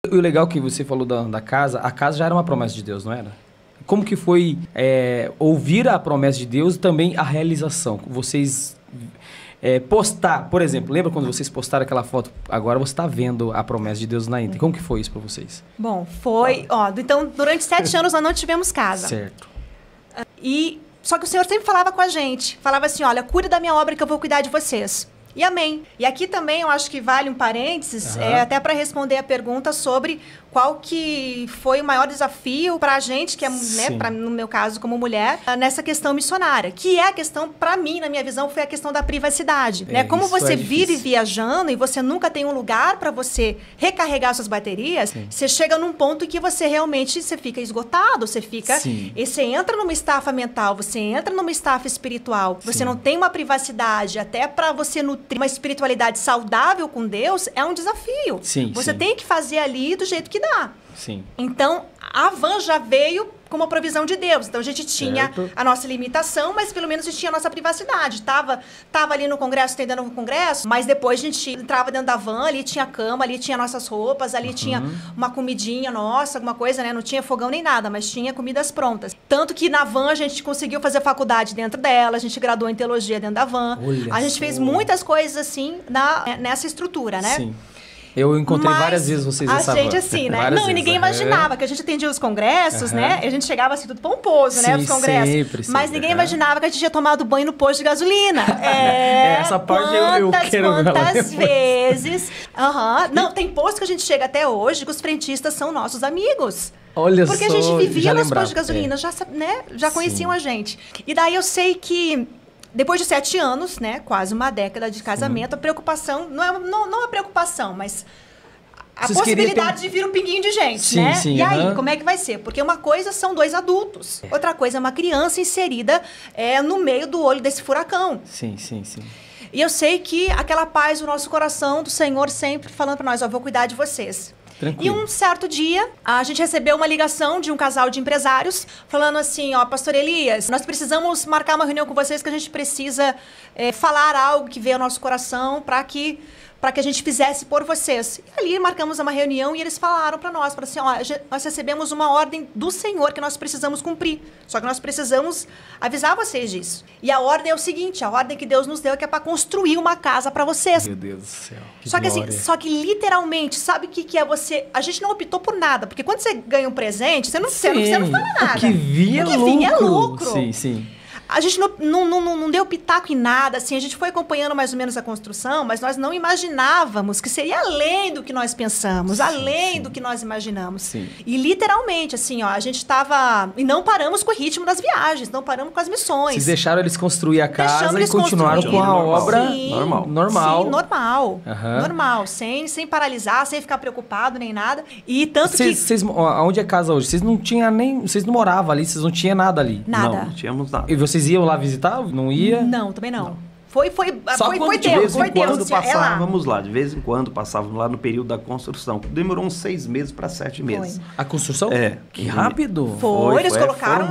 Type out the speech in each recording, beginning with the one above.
O legal que você falou da casa, a casa já era uma promessa de Deus, não era? Como que foi ouvir a promessa de Deus e também a realização? Vocês postar, por exemplo, lembra quando vocês postaram aquela foto? Agora você está vendo a promessa de Deus na íntegra. Como que foi isso para vocês? Bom, foi... Então, durante 7 anos nós não tivemos casa. Certo. Só que o Senhor sempre falava com a gente. Falava assim, olha, cuida da minha obra que eu vou cuidar de vocês. E amém. E aqui também eu acho que vale um parênteses, até para responder a pergunta sobre qual que foi o maior desafio para a gente, que é, né, no meu caso como mulher, nessa questão missionária. Que é a questão, para mim, na minha visão, foi a questão da privacidade. Né? Como você vive viajando e você nunca tem um lugar para você recarregar suas baterias, você chega num ponto em que você realmente fica esgotado, você fica... E você entra numa estafa mental, você entra numa estafa espiritual, você não tem uma privacidade, até para você nutrir uma espiritualidade saudável com Deus, é um desafio. Você tem que fazer ali do jeito que dá. Então, a van já veio com uma provisão de Deus. Então, a gente tinha a nossa limitação, mas pelo menos a gente tinha a nossa privacidade. Tava ali no congresso, atendendo no congresso, mas depois a gente entrava dentro da van, ali tinha cama, ali tinha nossas roupas, ali tinha uma comidinha nossa, alguma coisa, né? Não tinha fogão nem nada, mas tinha comidas prontas. Tanto que na van a gente conseguiu fazer faculdade dentro dela, a gente graduou em teologia dentro da van. A gente fez muitas coisas assim nessa estrutura, né? Eu encontrei várias vezes vocês nessa van. A gente assim, né? Não, e ninguém imaginava que a gente atendia os congressos, né? E a gente chegava assim, tudo pomposo, né? Os congressos. Sempre, mas ninguém imaginava que a gente tinha tomado banho no posto de gasolina. Essa parte eu quero ver. Quantas vezes. Não, tem posto que a gente chega até hoje que os frentistas são nossos amigos. Olha porque só, a gente vivia nos postos de gasolina, já conheciam a gente. E daí eu sei que depois de 7 anos, né, quase uma década de casamento, a preocupação, não a preocupação, mas a possibilidade de vir um pinguinho de gente, né? E aí, como é que vai ser? Porque uma coisa são 2 adultos, outra coisa é uma criança inserida no meio do olho desse furacão. E eu sei que aquela paz no nosso coração do Senhor sempre falando para nós, vou cuidar de vocês. E um certo dia, a gente recebeu uma ligação de um casal de empresários falando assim, pastor Elias, nós precisamos marcar uma reunião com vocês que a gente precisa falar algo que veio ao nosso coração para que a gente fizesse por vocês. E ali marcamos uma reunião e eles falaram para nós, assim, nós recebemos uma ordem do Senhor que nós precisamos cumprir. Só que nós precisamos avisar vocês disso. E a ordem é o seguinte, a ordem que Deus nos deu é que é para construir uma casa para vocês. Meu Deus do céu. Só que literalmente, sabe o que é você... A gente não optou por nada, porque quando você ganha um presente, você não fala nada. O que vinha é lucro. A gente não deu pitaco em nada, assim, a gente foi acompanhando mais ou menos a construção, mas nós não imaginávamos que seria além do que nós pensamos, além do que nós imaginamos. E literalmente, assim, a gente estava... E não paramos com o ritmo das viagens, não paramos com as missões. Vocês deixaram eles construir a casa e continuaram com a obra normal. Normal, sem paralisar, sem ficar preocupado nem nada. E tanto que... Onde é a casa hoje? Vocês não tinham nem... Vocês não moravam ali, vocês não tinham nada ali? Nada. Não tínhamos nada. E vocês iam lá visitar? Não ia? Não, também não. Foi Deus. Passávamos lá, de vez em quando passávamos lá no período da construção. Demorou uns 6 meses para 7 meses. A construção? Que rápido. Eles colocaram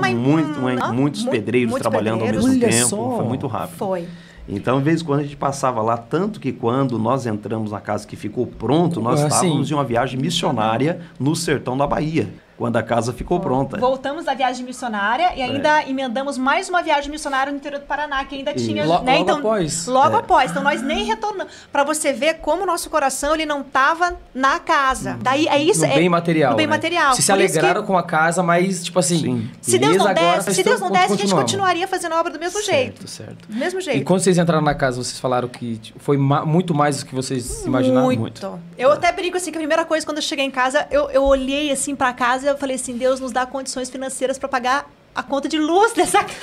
muitos pedreiros trabalhando ao mesmo tempo. Foi muito rápido. Foi. Então, de vez em quando a gente passava lá, tanto que quando nós entramos na casa que ficou pronto, nós estávamos em uma viagem missionária no sertão da Bahia. Quando a casa ficou pronta. Voltamos da viagem missionária e ainda emendamos mais uma viagem missionária no interior do Paraná, que ainda tinha... né? Logo após. Logo após. Então, nós nem retornamos. Para você ver como o nosso coração ele não estava na casa. Daí, é isso. No bem material. No bem material. Se alegraram com a casa, mas, tipo assim... Se Deus não desse, a gente continuaria fazendo a obra do mesmo jeito. Certo. Do mesmo jeito. E quando vocês entraram na casa, vocês falaram que foi muito mais do que vocês imaginavam? Muito. Eu até brinco assim, que a primeira coisa, quando eu cheguei em casa, eu olhei assim para casa e eu falei assim, Deus nos dá condições financeiras para pagar a conta de luz dessa casa.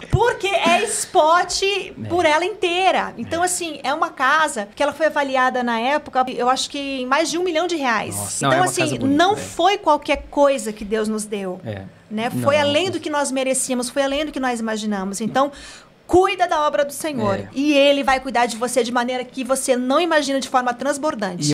Porque é spot por ela inteira. Então, assim, é uma casa que ela foi avaliada na época, eu acho que em mais de R$1 milhão. Nossa, então, assim, não foi qualquer coisa que Deus nos deu. Né? Foi além do que nós merecíamos, foi além do que nós imaginamos. Então, cuida da obra do Senhor. E Ele vai cuidar de você de maneira que você não imagina, de forma transbordante.